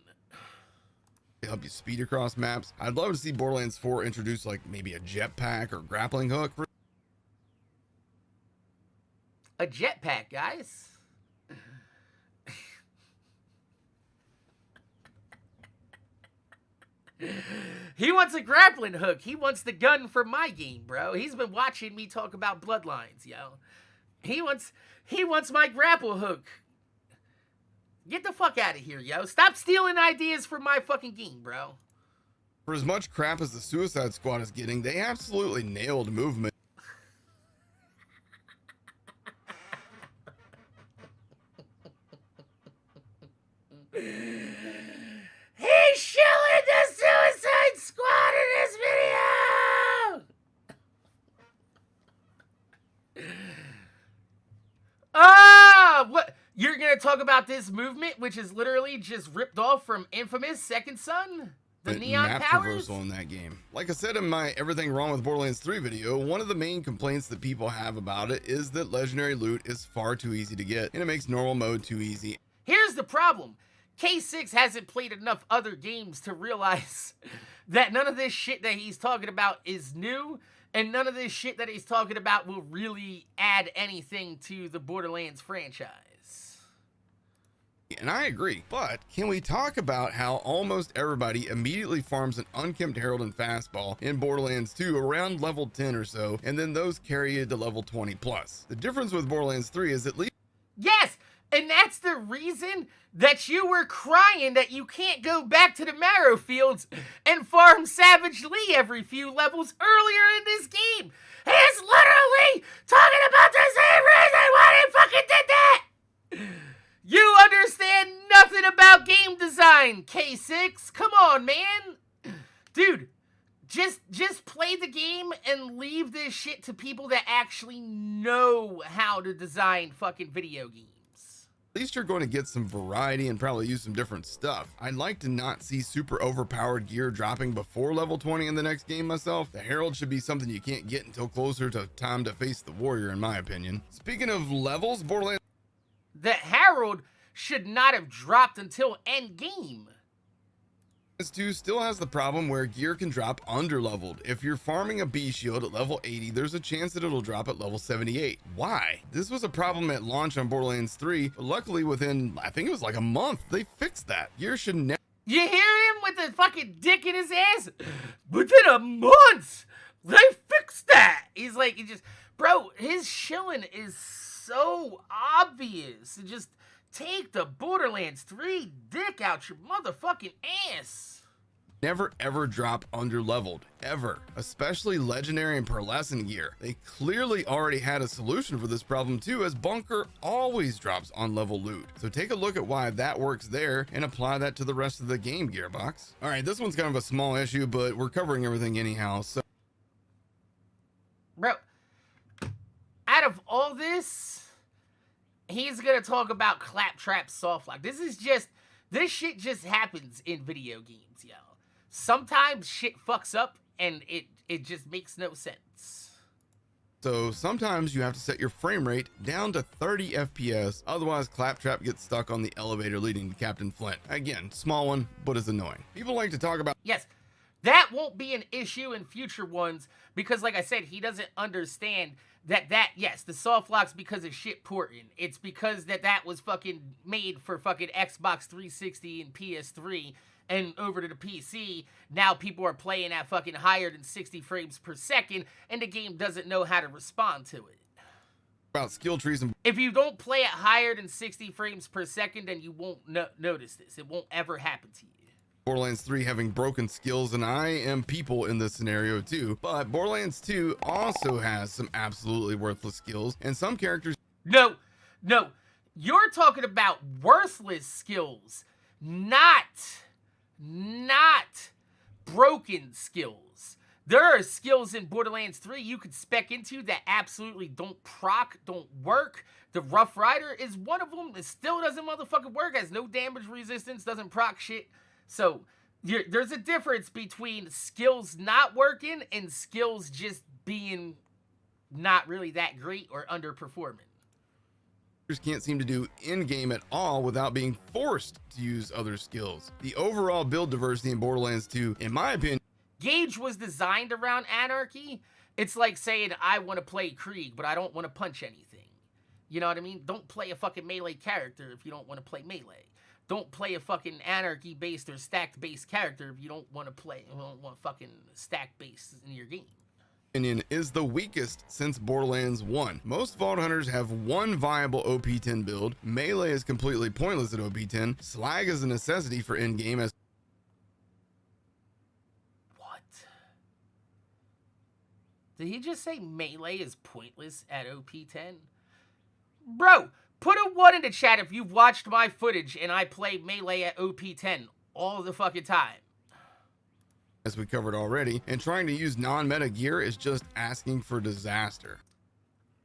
[SPEAKER 2] to help you speed across maps. I'd love to see Borderlands 4 introduce like maybe a jetpack or grappling hook.
[SPEAKER 1] A jetpack, guys. He wants a grappling hook. He wants the gun from my game, bro. He's been watching me talk about Bloodlines, yo. He wants my grapple hook. Get the fuck out of here, yo. Stop stealing ideas from my fucking game, bro.
[SPEAKER 2] For as much crap as the Suicide Squad is getting, they absolutely nailed movement.
[SPEAKER 1] He's showing the Suicide Squad in this video! What? You're gonna talk about this movement, which is literally just ripped off from Infamous Second Son? The neon
[SPEAKER 2] map
[SPEAKER 1] powers?
[SPEAKER 2] traversal in that game. Like I said in my Everything Wrong With Borderlands 3 video, one of the main complaints that people have about it is that legendary loot is far too easy to get, and it makes normal mode too easy.
[SPEAKER 1] Here's the problem. K6 hasn't played enough other games to realize that none of this shit that he's talking about is new, and none of this shit that he's talking about will really add anything to the Borderlands franchise.
[SPEAKER 2] And I agree, but can we talk about how almost everybody immediately farms an unkempt Herald and Fastball in Borderlands 2 around level 10 or so, and then those carry you to level 20 plus? The difference with Borderlands 3 is at least...
[SPEAKER 1] Yes! And that's the reason that you were crying that you can't go back to the Marrow Fields and farm Savage Lee every few levels earlier in this game. He's literally talking about the same reason why they fucking did that! You understand nothing about game design, K6. Come on, man. Dude, just play the game and leave this shit to people that actually know how to design fucking video games.
[SPEAKER 2] At least you're going to get some variety and probably use some different stuff. I'd like to not see super overpowered gear dropping before level 20 in the next game myself. The Herald should be something you can't get until closer to time to face the warrior, in my opinion. Speaking of levels, Borderlands...
[SPEAKER 1] The Herald should not have dropped until Endgame.
[SPEAKER 2] 2 still has the problem where gear can drop underleveled. If you're farming a B shield at level 80, there's a chance that it'll drop at level 78. Why? This was a problem at launch on Borderlands 3, but luckily within, I think it was like a month, they fixed that. Gear should never...
[SPEAKER 1] You hear him with the fucking dick in his ass? Within a month, they fixed that. He's like, bro, his shilling is so obvious. Just take the Borderlands 3 dick out your motherfucking ass.
[SPEAKER 2] Never ever drop underleveled, ever, especially legendary and pearlescent gear. They clearly already had a solution for this problem too, as bunker always drops on level loot. So take a look at why that works there and apply that to the rest of the game, Gearbox. All right, this one's kind of a small issue, but we're covering everything anyhow. So,
[SPEAKER 1] bro, out of all this, he's gonna talk about claptrap softlock. This shit just happens in video games, yo. Sometimes shit fucks up and it just makes no sense.
[SPEAKER 2] So sometimes you have to set your frame rate down to 30 FPS, otherwise Claptrap gets stuck on the elevator leading to Captain Flint. Again, small one, but it's annoying. People like to talk about...
[SPEAKER 1] Yes, that won't be an issue in future ones because, like I said, he doesn't understand yes, the soft lock's because of shit porting. It's because that was fucking made for fucking Xbox 360 and PS3 and over to the PC. Now people are playing at fucking higher than 60 frames per second and the game doesn't know how to respond to it.
[SPEAKER 2] About skill trees and...
[SPEAKER 1] If you don't play at higher than 60 frames per second, then you won't notice this. It won't ever happen to you.
[SPEAKER 2] Borderlands 3 having broken skills, and I am people in this scenario too, but Borderlands 2 also has some absolutely worthless skills, and some characters...
[SPEAKER 1] No, you're talking about worthless skills, not broken skills. There are skills in Borderlands 3 you could spec into that absolutely don't work. The Rough Rider is one of them. It still doesn't motherfucking work, has no damage resistance, doesn't proc shit. So, there's a difference between skills not working and skills just being not really that great or underperforming.
[SPEAKER 2] can't seem to do in-game at all without being forced to use other skills. The overall build diversity in Borderlands 2, in my opinion,
[SPEAKER 1] Gage was designed around anarchy. It's like saying, I want to play Krieg, but I don't want to punch anything. You know what I mean? Don't play a fucking melee character if you don't want to play melee. Don't play a fucking anarchy-based or stacked-based character if you don't want fucking stack-based in your game.
[SPEAKER 2] Is the weakest since Borderlands 1. Most Vault Hunters have one viable OP10 build. Melee is completely pointless at OP10. Slag is a necessity for in-game as
[SPEAKER 1] What? Did he just say melee is pointless at OP10? Bro, put a 1 in the chat if you've watched my footage and I play melee at OP10 all the fucking time.
[SPEAKER 2] as we covered already, and trying to use non-meta gear is just asking for disaster.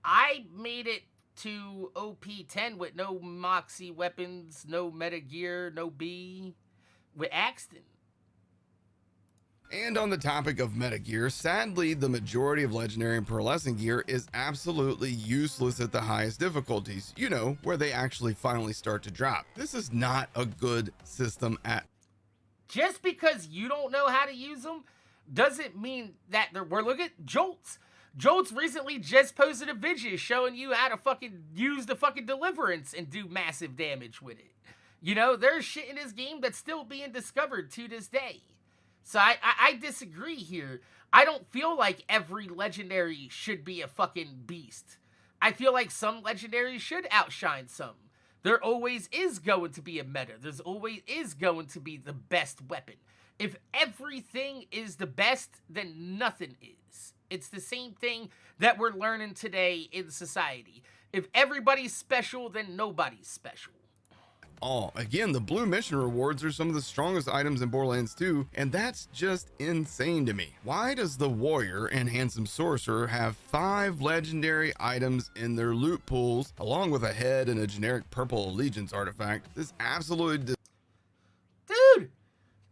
[SPEAKER 1] I made it to OP10 with no Moxie weapons, no meta gear, no B, with Axton.
[SPEAKER 2] And on the topic of meta gear, sadly, the majority of legendary and pearlescent gear is absolutely useless at the highest difficulties, you know, where they actually finally start to drop. This is not a good system at
[SPEAKER 1] Just because you don't know how to use them doesn't mean that we're looking at Jolts. Jolts recently just posted a video showing you how to fucking use the fucking deliverance and do massive damage with it. You know, there's shit in this game that's still being discovered to this day. So I disagree here. I don't feel like every legendary should be a fucking beast. I feel like some legendaries should outshine some. There always is going to be a meta. There's always is going to be the best weapon. If everything is the best, then nothing is. It's the same thing that we're learning today in society. If everybody's special, then nobody's special.
[SPEAKER 2] Again, the blue mission rewards are some of the strongest items in Borderlands 2, and that's just insane to me. Why does the warrior and handsome sorcerer have 5 legendary items in their loot pools, along with a head and a generic purple allegiance artifact? This absolutely
[SPEAKER 1] Dude,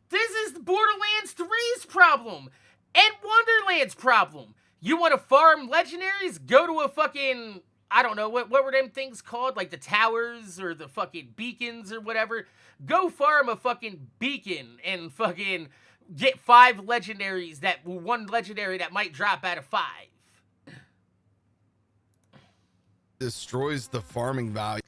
[SPEAKER 1] this is Borderlands 3's problem and Wonderland's problem. You want to farm legendaries? Go to a fucking, I don't know, what were them things called? Like the towers or the fucking beacons or whatever. Go farm a fucking beacon and fucking get 5 legendaries that, 1 legendary that might drop out of 5.
[SPEAKER 2] destroys the farming value.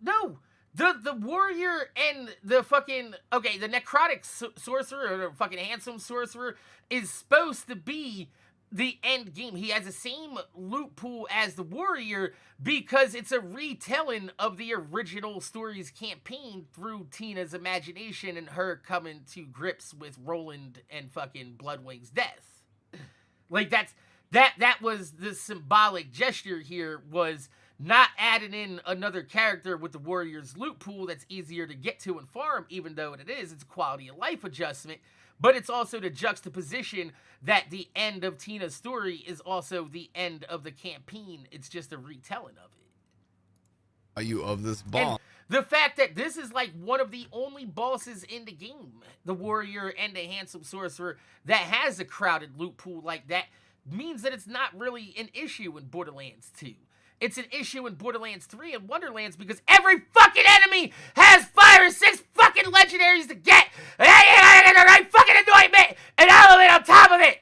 [SPEAKER 1] No, the warrior and the fucking, okay, the necrotic sorcerer or the fucking handsome sorcerer is supposed to be the end game. He has the same loot pool as the warrior because it's a retelling of the original story's campaign through Tina's imagination and her coming to grips with Roland and fucking Bloodwing's death. Like that was the symbolic gesture here, was not adding in another character with the warrior's loot pool that's easier to get to and farm, even though it's a quality of life adjustment. But it's also the juxtaposition that the end of Tina's story is also the end of the campaign. It's just a retelling of it.
[SPEAKER 2] Value of this boss.
[SPEAKER 1] And the fact that this is like one of the only bosses in the game, the warrior and the handsome sorcerer, that has a crowded loot pool like that, means that it's not really an issue in Borderlands 2. It's an issue in Borderlands 3 and Wonderlands because every fucking enemy has 5 or 6 fucking legendaries to get. Right fucking annoy me, and all of it on top of it.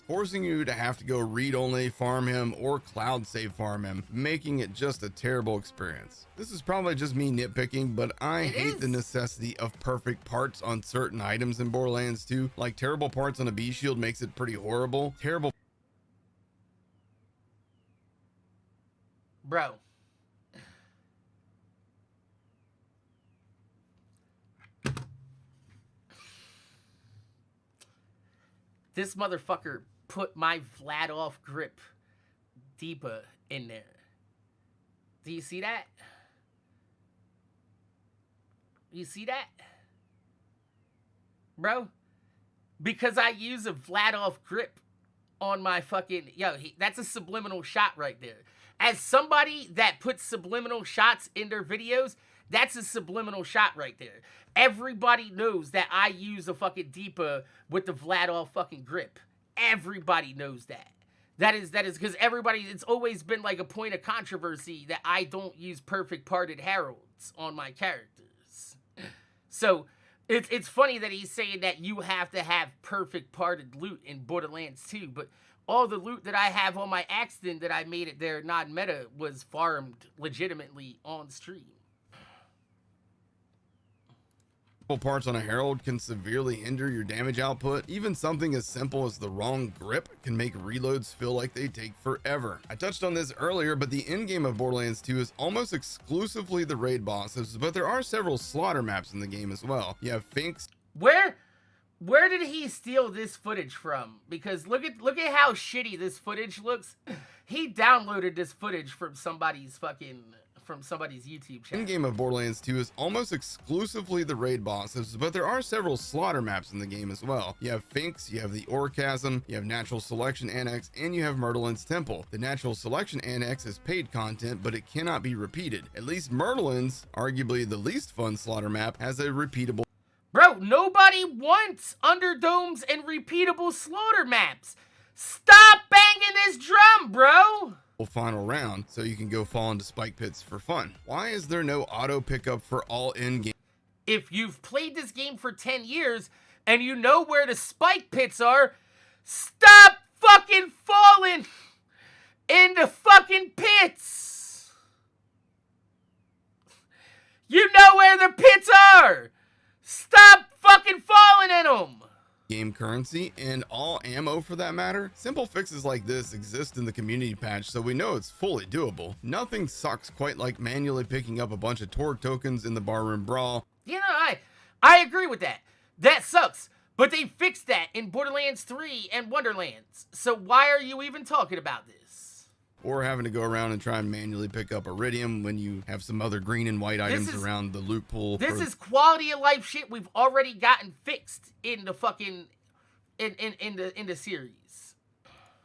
[SPEAKER 2] Forcing you to have to go read-only farm him or cloud save farm him, making it just a terrible experience. This is probably just me nitpicking, but I hate the necessity of perfect parts on certain items in Borderlands 2. Like terrible parts on a bee shield makes it pretty horrible. Terrible.
[SPEAKER 1] Bro. This motherfucker put my Vladoff grip Deepa in there. Do you see that? You see that? Bro? Because I use a Vladoff grip on my fucking... that's a subliminal shot right there. As somebody that puts subliminal shots in their videos, that's a subliminal shot right there. Everybody knows that I use a fucking Deepa with the Vladoff fucking grip. Everybody knows that. That is because everybody, it's always been like a point of controversy that I don't use perfect parted heralds on my characters. So it's funny that he's saying that you have to have perfect parted loot in Borderlands 2, but all the loot that I have on my Axton that I made it there non-meta was farmed legitimately on stream.
[SPEAKER 2] Parts on a herald can severely hinder your damage output. Even something as simple as the wrong grip can make reloads feel like they take forever. I touched on this earlier, but the end game of Borderlands 2 is almost exclusively the raid bosses, but there are several slaughter maps in the game as well. You have Finks.
[SPEAKER 1] Where did he steal this footage from? Because look at how shitty this footage looks. He downloaded this footage from somebody's YouTube channel.
[SPEAKER 2] Endgame of Borderlands 2 is almost exclusively the raid bosses, but there are several slaughter maps in the game as well. You have Finks, you have the Orchasm, you have Natural Selection Annex, and you have Merlin's Temple. The Natural Selection Annex is paid content, but it cannot be repeated. At least Merlin's, arguably the least fun slaughter map, has a repeatable.
[SPEAKER 1] Bro, nobody wants underdomes and repeatable slaughter maps. Stop banging this drum, bro!
[SPEAKER 2] Final round, so you can go fall into spike pits for fun. Why is there no auto pickup for all in-game?
[SPEAKER 1] If you've played this game for 10 years and you know where the spike pits are, stop fucking falling into fucking pits. You know where the pits are. Stop fucking falling in them.
[SPEAKER 2] Game currency and all ammo for that matter. Simple fixes like this exist in the community patch, so we know it's fully doable. Nothing sucks quite like manually picking up a bunch of Torque tokens in the barroom brawl.
[SPEAKER 1] You know, I agree with that. That sucks. But they fixed that in Borderlands 3 and Wonderlands. So why are you even talking about this?
[SPEAKER 2] Or having to go around and try and manually pick up Iridium when you have some other green and white items around the loot pool.
[SPEAKER 1] This is quality of life shit we've already gotten fixed in the fucking in the series.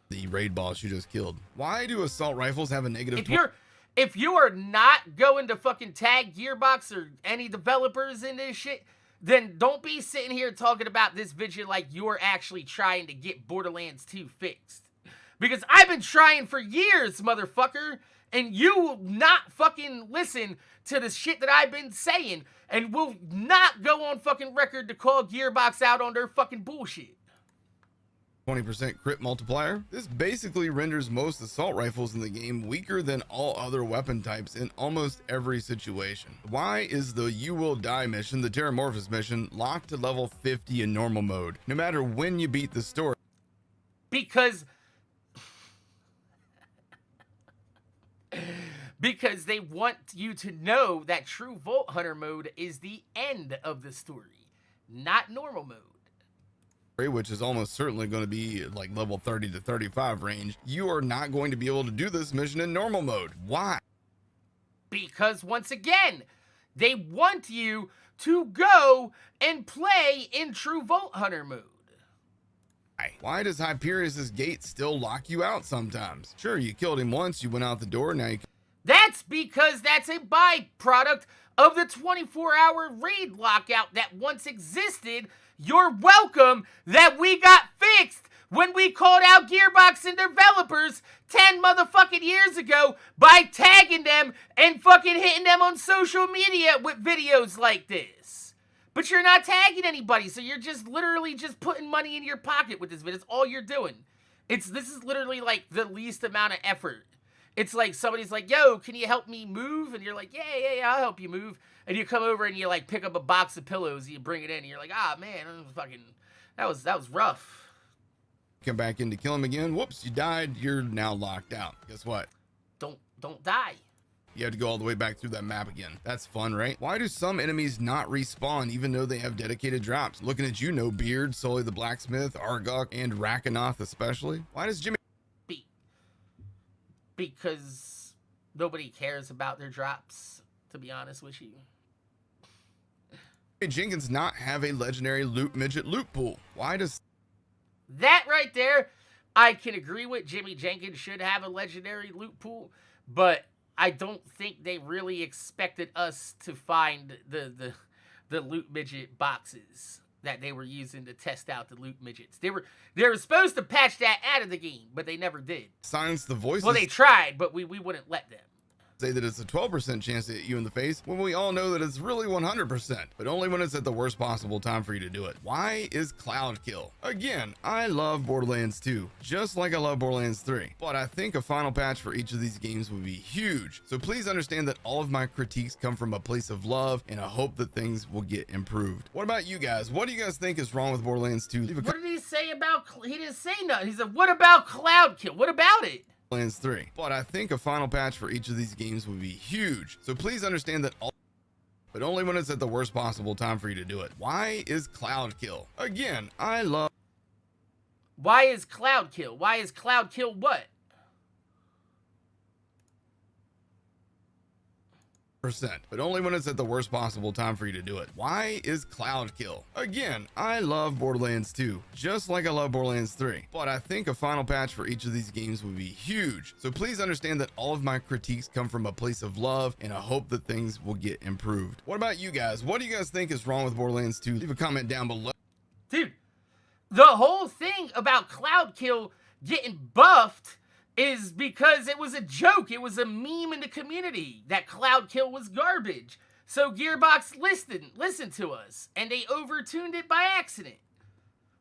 [SPEAKER 2] The raid boss you just killed. Why do assault rifles have a negative?
[SPEAKER 1] If you are not going to fucking tag Gearbox or any developers in this shit, then don't be sitting here talking about this video like you're actually trying to get Borderlands 2 fixed. Because I've been trying for years, motherfucker, and you will not fucking listen to the shit that I've been saying, and will not go on fucking record to call Gearbox out on their fucking bullshit.
[SPEAKER 2] 20% crit multiplier. This basically renders most assault rifles in the game weaker than all other weapon types in almost every situation. Why is the You Will Die mission, the Terramorphous mission, locked to level 50 in normal mode, no matter when you beat the story?
[SPEAKER 1] Because they want you to know that True Vault Hunter mode is the end of the story, not normal mode.
[SPEAKER 2] Which is almost certainly going to be like level 30 to 35 range. You are not going to be able to do this mission in normal mode. Why?
[SPEAKER 1] Because once again, they want you to go and play in True Vault Hunter mode.
[SPEAKER 2] Why does Hyperion's gate still lock you out sometimes? Sure, you killed him once, you went out the door, now you...
[SPEAKER 1] That's because that's a byproduct of the 24-hour raid lockout that once existed. You're welcome that we got fixed when we called out Gearbox and developers 10 motherfucking years ago by tagging them and fucking hitting them on social media with videos like this. But you're not tagging anybody, so you're just literally just putting money in your pocket with this video. That's all you're doing. This is literally like the least amount of effort. It's like somebody's like, yo, can you help me move? And you're like, yeah, I'll help you move. And you come over and you like pick up a box of pillows and you bring it in and you're like, ah, man, that was rough.
[SPEAKER 2] Come back in to kill him again. Whoops, you died. You're now locked out. Guess what?
[SPEAKER 1] Don't die.
[SPEAKER 2] You have to go all the way back through that map again. That's fun, right? Why do some enemies not respawn even though they have dedicated drops? Looking at you, No Beard, Sully the Blacksmith, Argok, and Rakanoth especially. Why does Jimmy...
[SPEAKER 1] Because nobody cares about their drops, to be honest with you.
[SPEAKER 2] Jenkins not have a legendary loot midget loot pool? Why does...
[SPEAKER 1] That right there, I can agree with. Jimmy Jenkins should have a legendary loot pool, but I don't think they really expected us to find the loot midget boxes. that they were using to test out the loot midgets. They were supposed to patch that out of the game, but they never did.
[SPEAKER 2] Silence the voices.
[SPEAKER 1] Well, they tried, but we wouldn't let them.
[SPEAKER 2] Say that it's a 12% chance to hit you in the face when we all know that it's really 100%, but only when it's at the worst possible time for you to do it. Why is cloud kill? Again, I love Borderlands 2, just like I love Borderlands 3, but I think a final patch for each of these games would be huge. So please understand that all of my critiques come from a place of love and I hope that things will get improved. What about you guys? What do you guys think is wrong with Borderlands 2?
[SPEAKER 1] What did he say about, he didn't say nothing. He said, what about cloud kill? What about it?
[SPEAKER 2] Borderlands 3, but I think a final patch for each of these games would be huge. So please understand that all, but only when it's at the worst possible time for you to do it. Why is cloud kill? Again, I love.
[SPEAKER 1] Why is cloud kill? Why is cloud kill what?
[SPEAKER 2] But only when it's at the worst possible time for you to do it. Why is cloud kill? Again, I love Borderlands 2, just like I love Borderlands 3, but I think a final patch for each of these games would be huge. So please understand that all of my critiques come from a place of love and I hope that things will get improved. What about you guys? What do you guys think is wrong with Borderlands 2? Leave a comment down below.
[SPEAKER 1] Dude, the whole thing about cloud kill getting buffed is because it was a joke. It was a meme in the community that cloud kill was garbage. So Gearbox listened to us, and they overtuned it by accident.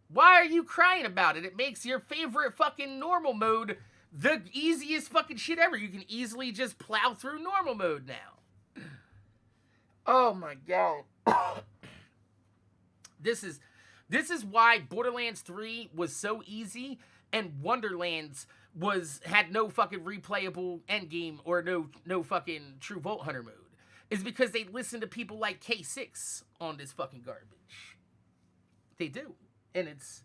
[SPEAKER 1] Why are you crying about it? It makes your favorite fucking normal mode the easiest fucking shit ever. You can easily just plow through normal mode now. Oh my god. This is why Borderlands 3 was so easy and Wonderlands had no fucking replayable endgame or no fucking true Vault Hunter mode. Is because they listen to people like Ki11er on this fucking garbage. They do. And it's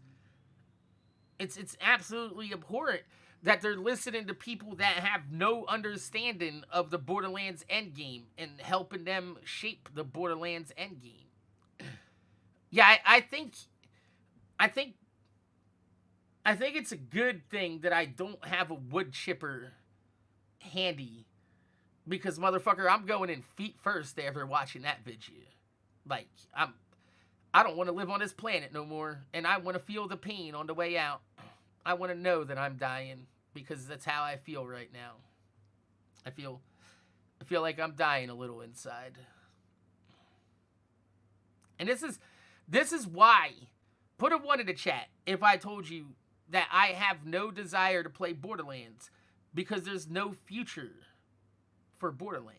[SPEAKER 1] absolutely abhorrent that they're listening to people that have no understanding of the Borderlands endgame and helping them shape the Borderlands endgame. Yeah, I think it's a good thing that I don't have a wood chipper handy, because motherfucker, I'm going in feet first after watching that video. Like, I don't want to live on this planet no more, and I want to feel the pain on the way out. I want to know that I'm dying, because that's how I feel right now. I feel like I'm dying a little inside. And this is why, put a 1 in the chat if I told you that I have no desire to play Borderlands, because there's no future for Borderlands.